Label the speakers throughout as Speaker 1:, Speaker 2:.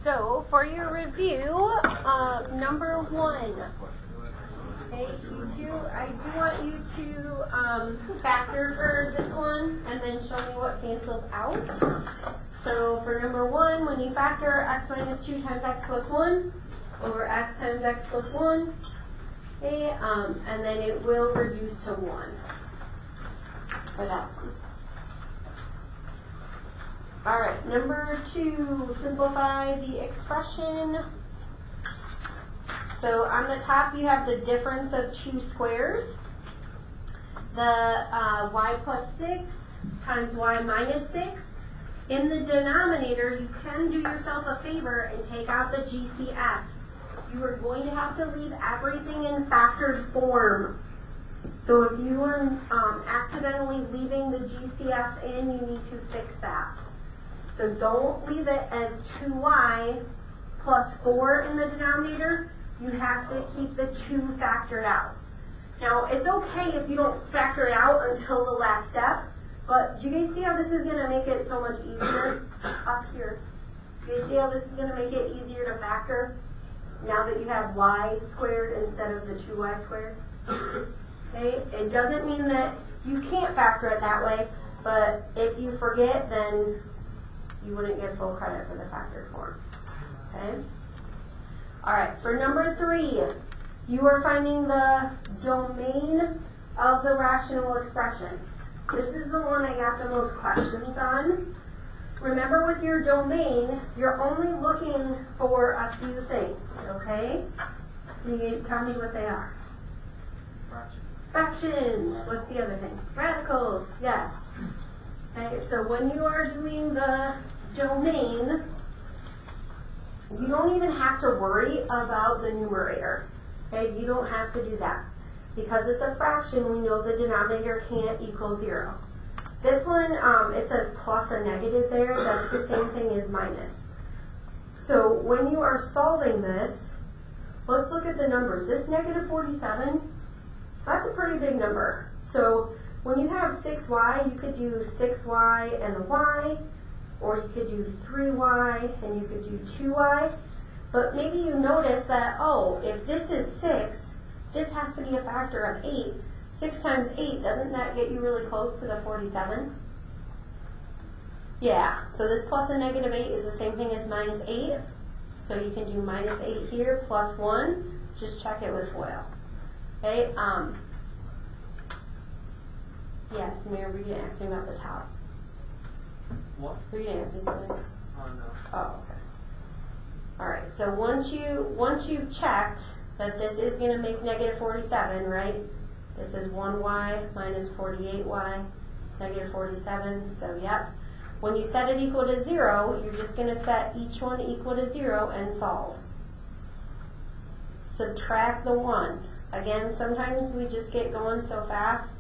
Speaker 1: So for your review, number 1. Okay, I do want you to factor for this one and then show me what cancels out. So for number 1, when you factor x minus 2 times x plus 1 over x times x plus 1, okay, and then it will reduce to 1 for that one. All right, number 2, simplify the expression. So on the top you have the difference of 2 squares. The y plus 6 times y minus 6. In the denominator, you can do yourself a favor and take out the GCF. You are going to have to leave everything in factored form. So if you are accidentally leaving the GCFs in, you need to fix that. So don't leave it as 2y plus 4 in the denominator. You have to keep the 2 factored out. Now, it's okay if you don't factor it out until the last step, but do you guys see how this is going to make it so much easier up here? Do you see how this is going to make it easier to factor now that you have y squared instead of the 2y squared? Okay, it doesn't mean that you can't factor it that way, but if you forget, then you wouldn't get full credit for the factored form. Okay? Alright, for number 3, you are finding the domain of the rational expression. This is the one I got the most questions on. Remember, with your domain, you're only looking for a few things, okay? Can you guys tell me what they are? Fractions. What's the other thing? Radicals. Yes. Okay, so when you are doing the domain, you don't even have to worry about the numerator. Okay, you don't have to do that. Because it's a fraction, we know the denominator can't equal 0. This one, it says plus a negative there. That's the same thing as minus. So when you are solving this, let's look at the numbers. This negative 47, that's a pretty big number. So when you have 6y, you could do 6y and the y, or you could do 3y and you could do 2y. But maybe you notice that, oh, if this is 6, this has to be a factor of 8. 6 times 8, doesn't that get you really close to the 47? Yeah, so this plus a negative 8 is the same thing as minus 8. So you can do minus 8 here, plus 1. Just check it with FOIL. Okay, yes, Mary, were you going to ask me about the top?
Speaker 2: What?
Speaker 1: Were you going to ask me something?
Speaker 2: Oh, no.
Speaker 1: Oh, okay. Alright, so once you've checked that this is going to make negative 47, right? This is 1y minus 48y. It's negative 47, so yep. When you set it equal to 0, you're just going to set each one equal to 0 and solve. Subtract the 1. Again, sometimes we just get going so fast.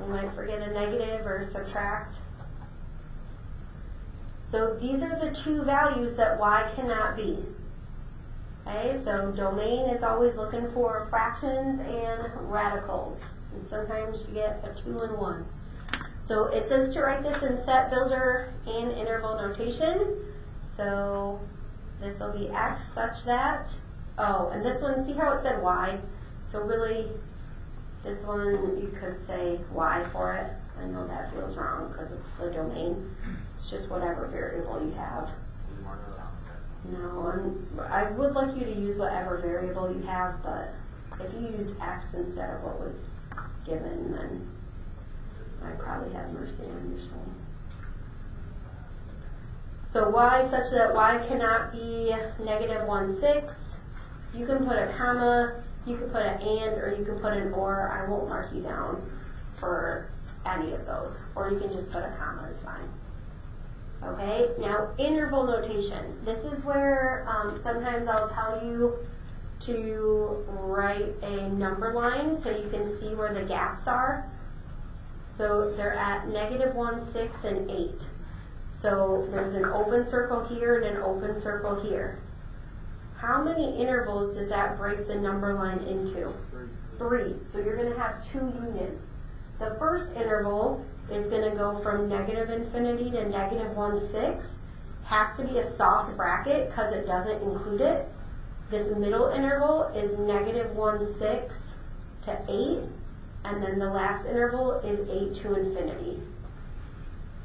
Speaker 1: You might forget a negative or subtract. So these are the 2 values that y cannot be. Okay, so domain is always looking for fractions and radicals. And sometimes you get a 2 and 1. So it says to write this in set builder and interval notation. So this will be x such that, oh, and this one, see how it said y? So really, this one you could say y for it. I know that feels wrong because it's the domain. It's just whatever variable you have. No, I would like you to use whatever variable you have, but if you used x instead of what was given, then I'd probably have mercy on your soul. So y such that y cannot be negative 1, 6. You can put a comma, you can put an and, or you can put an or. I won't mark you down for any of those. Or you can just put a comma, it's fine. Okay, now interval notation. This is where sometimes I'll tell you to write a number line so you can see where the gaps are. So they're at negative 1, 6, and 8. So there's an open circle here and an open circle here. How many intervals does that break the number line into? 3. So you're going to have 2 unions. The first interval is going to go from negative infinity to negative 1, 6. has to be a soft bracket because it doesn't include it. This middle interval is -1/6 to 8, and then the last interval is 8 to infinity.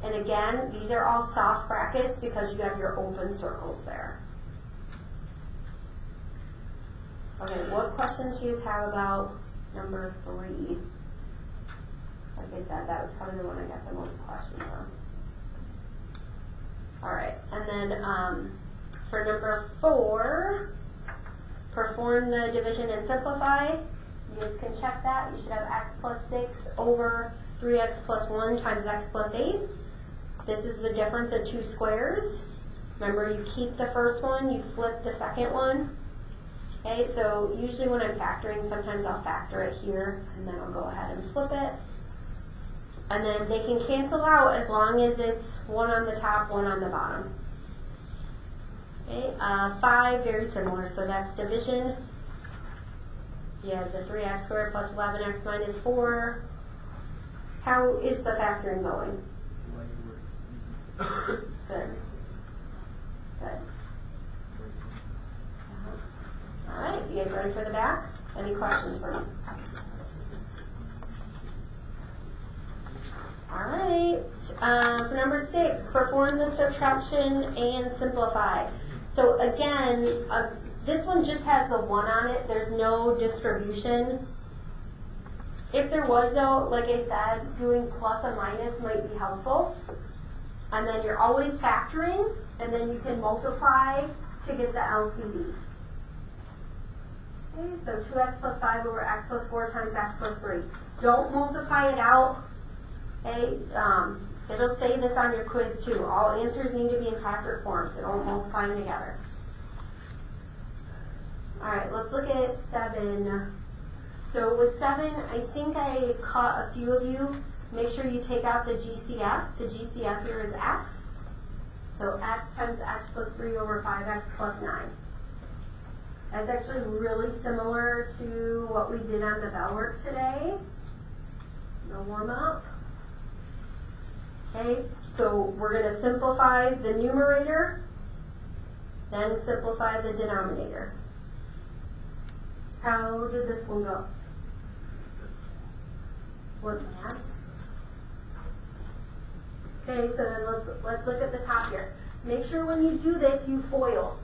Speaker 1: And again, these are all soft brackets because you have your open circles there. Okay, what questions do you have about number 3? Like I said, that was probably the one I got the most questions on. Alright, and then for number 4, perform the division and simplify. You guys can check that. You should have x plus 6 over 3x plus 1 times x plus 8. This is the difference of 2 squares. Remember, you keep the first one, you flip the second one. Okay, so usually when I'm factoring, sometimes I'll factor it here, and then I'll go ahead and flip it. And then they can cancel out as long as it's one on the top, one on the bottom. Okay, 5, very similar, so that's division. You have the 3x squared plus 11x minus 4. How is the factoring going? Good. Good. Alright, you guys ready for the back? Any questions for me? Alright, for number 6, perform the subtraction and simplify. So again, this one just has the 1 on it. There's no distribution. If there was though, like I said, doing plus or minus might be helpful. And then you're always factoring, and then you can multiply to get the LCD. Okay, so 2x plus 5 over x plus 4 times x plus 3. Don't multiply it out. Okay, it'll say this on your quiz too. All answers need to be in factor form, so don't multiply them together. Alright, let's look at 7. So with 7, I think I caught a few of you. Make sure you take out the GCF. The GCF here is x. So x times x plus 3 over 5x plus 9. That's actually really similar to what we did on the bell work today. The warm up. Okay, so we're going to simplify the numerator, then simplify the denominator. How did this one go? What math? Okay, so then let's look at the top here. Make sure when you do this, you FOIL.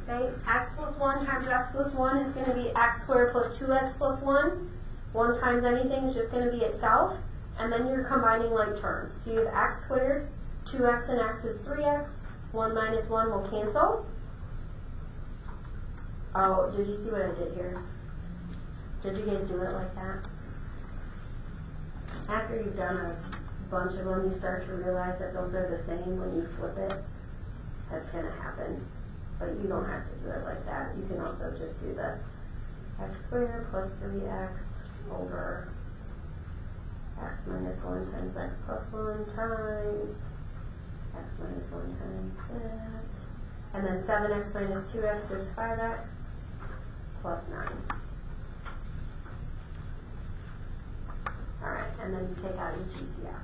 Speaker 1: Okay, x plus 1 times x plus 1 is going to be x squared plus 2x plus 1. 1 times anything is just going to be itself. And then you're combining like terms. So you have x squared, 2x and x is 3x. 1 minus 1 will cancel. Oh, did you see what I did here? Did you guys do it like that? After you've done a bunch of them, you start to realize that those are the same when you flip it. That's going to happen. But you don't have to do it like that. You can also just do the x squared plus 3x over x minus 1 times x plus 1 times x minus 1 times that. And then 7x minus 2x is 5x plus 9. Alright, and then you take out your GCF.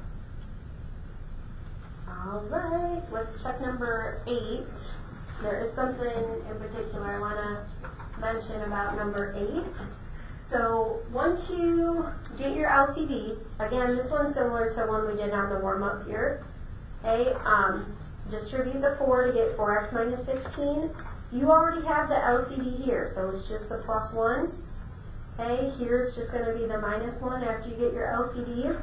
Speaker 1: Alright, let's check number 8. There is something in particular I want to mention about number 8. So once you get your LCD, again, this one's similar to one we did on the warm-up here. Okay, distribute the 4 to get 4x minus 16. You already have the LCD here, so it's just the plus 1. Okay, here's just going to be the minus 1 after you get your LCD.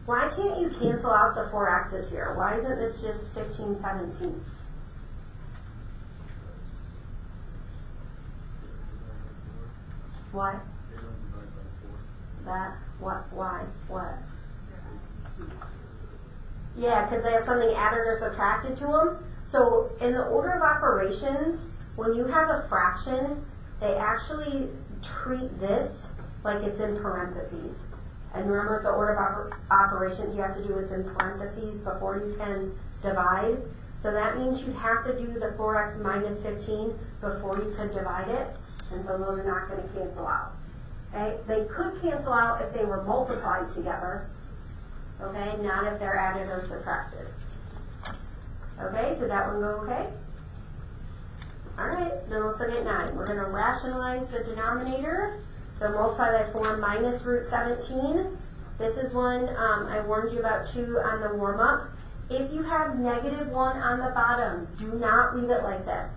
Speaker 1: Why can't you cancel out the 4x's here? Why isn't this just 15/17? Why? That, what, why, what? Yeah, because they have something added or subtracted to them. So in the order of operations, when you have a fraction, they actually treat this like it's in parentheses. And remember, the order of operations, you have to do what's in parentheses before you can divide. So that means you have to do the 4x minus 15 before you could divide it. And so those are not going to cancel out. Okay? They could cancel out if they were multiplied together. Okay? Not if they're added or subtracted. Okay? Okay, did that one go okay? Alright, then let's look at 9. We're going to rationalize the denominator. So multiply by 4 minus root 17. This is one I warned you about too on the warm-up. If you have negative 1 on the bottom, do not leave it like this.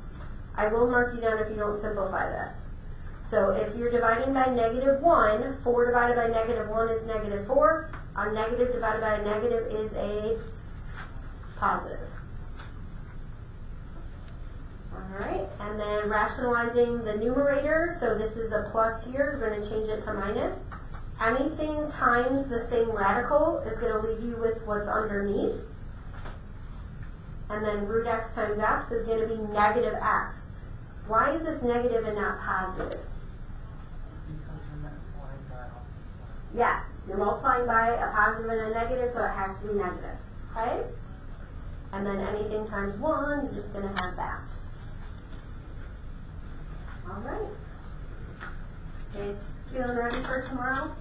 Speaker 1: I will mark you down if you don't simplify this. So if you're dividing by negative 1, 4 divided by negative 1 is negative 4. A negative divided by a negative is a positive. Alright, and then rationalizing the numerator, so this is a plus here, we're going to change it to minus. Anything times the same radical is going to leave you with what's underneath. And then root x times x is going to be negative x. Why is this negative and not positive?
Speaker 2: Because you're multiplying by opposite sides.
Speaker 1: Yes, you're multiplying by a positive and a negative, so it has to be negative. Okay? And then anything times 1, you're just going to have that. Alright. Guys feeling ready for tomorrow?